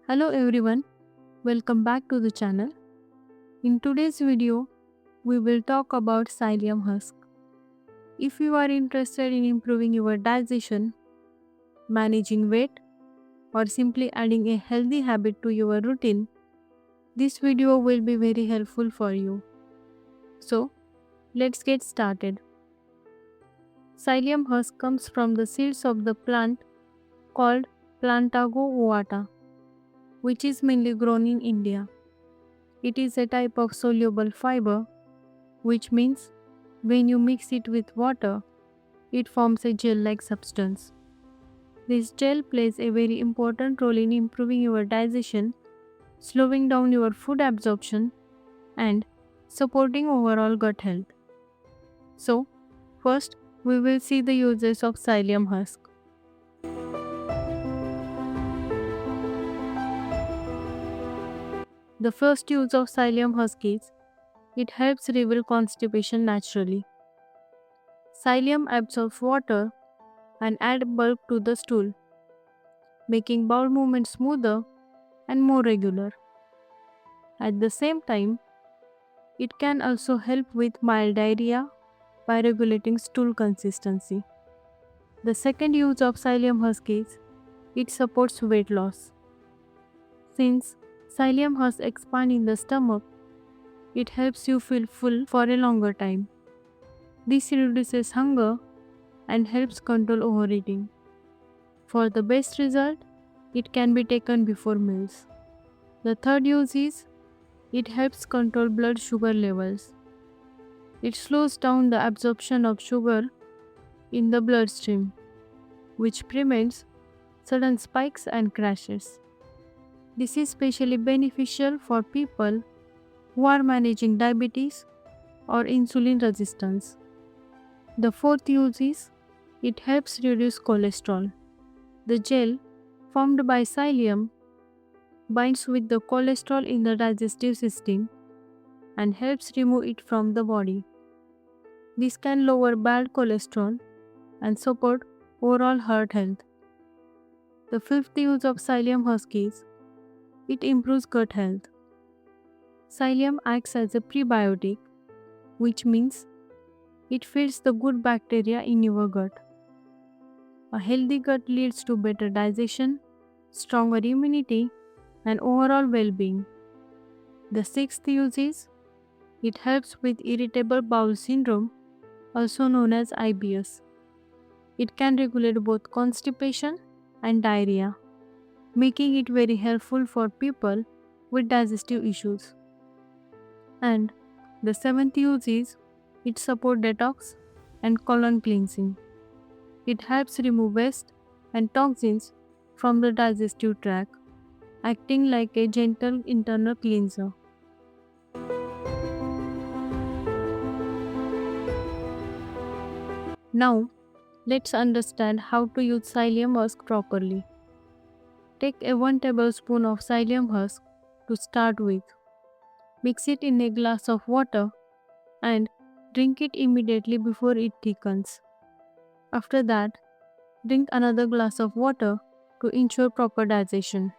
Hello everyone, welcome back to the channel. In today's video, we will talk about psyllium husk. If you are interested in improving your digestion, managing weight, or simply adding a healthy habit to your routine, this video will be very helpful for you. So, let's get started. Psyllium husk comes from the seeds of the plant called Plantago ovata, which is mainly grown in India. It is a type of soluble fiber, which means when you mix it with water, it forms a gel-like substance. This gel plays a very important role in improving your digestion, slowing down your food absorption, and supporting overall gut health. So, first, we will see the uses of psyllium husk. The first use of psyllium husk is it helps relieve constipation naturally. Psyllium absorbs water and adds bulk to the stool, making bowel movements smoother and more regular. At the same time, it can also help with mild diarrhea by regulating stool consistency. The second use of psyllium husk is it supports weight loss. Since psyllium husks expand in the stomach, it helps you feel full for a longer time. This reduces hunger and helps control overeating. For the best result, it can be taken before meals. The third use is it helps control blood sugar levels. It slows down the absorption of sugar in the bloodstream, which prevents sudden spikes and crashes. This is especially beneficial for people who are managing diabetes or insulin resistance. The fourth use is it helps reduce cholesterol. The gel formed by psyllium binds with the cholesterol in the digestive system and helps remove it from the body. This can lower bad cholesterol and support overall heart health. The fifth use of psyllium husk is it improves gut health. Psyllium acts as a prebiotic, which means it feeds the good bacteria in your gut. A healthy gut leads to better digestion, stronger immunity, and overall well-being. The sixth use is it helps with irritable bowel syndrome, also known as IBS. It can regulate both constipation and diarrhea, making it very helpful for people with digestive issues. And the seventh use is it supports detox and colon cleansing. It helps remove waste and toxins from the digestive tract, acting like a gentle internal cleanser. Now, let's understand how to use psyllium husk properly. Take a 1 tablespoon of psyllium husk to start with. Mix it in a glass of water and drink it immediately before it thickens. After that, drink another glass of water to ensure proper digestion.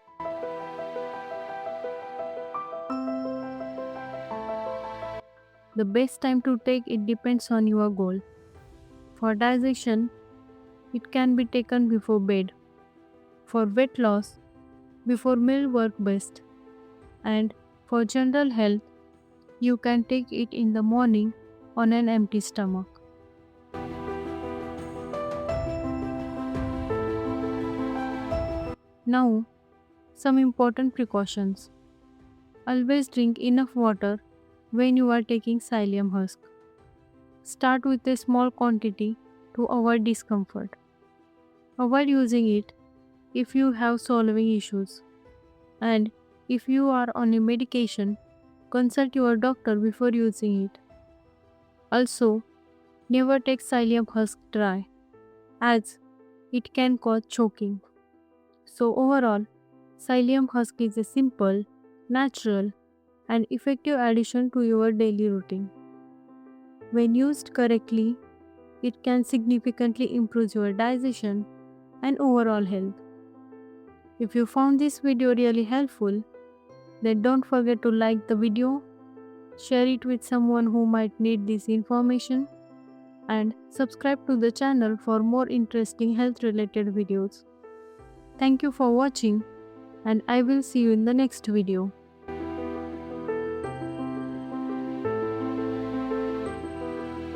The best time to take it depends on your goal. For digestion, it can be taken before bed. For weight loss, before meal work best. And for general health, you can take it in the morning on an empty stomach. Now, some important precautions. Always drink enough water when you are taking psyllium husk. Start with a small quantity to avoid discomfort. Avoid using it if you have swallowing issues. And if you are on a medication, consult your doctor before using it. Also, never take psyllium husk dry, as it can cause choking. So overall, psyllium husk is a simple, natural, and effective addition to your daily routine. When used correctly, it can significantly improve your digestion and overall health. If you found this video really helpful, then don't forget to like the video, share it with someone who might need this information, and subscribe to the channel for more interesting health related videos. Thank you for watching, and I will see you in the next video.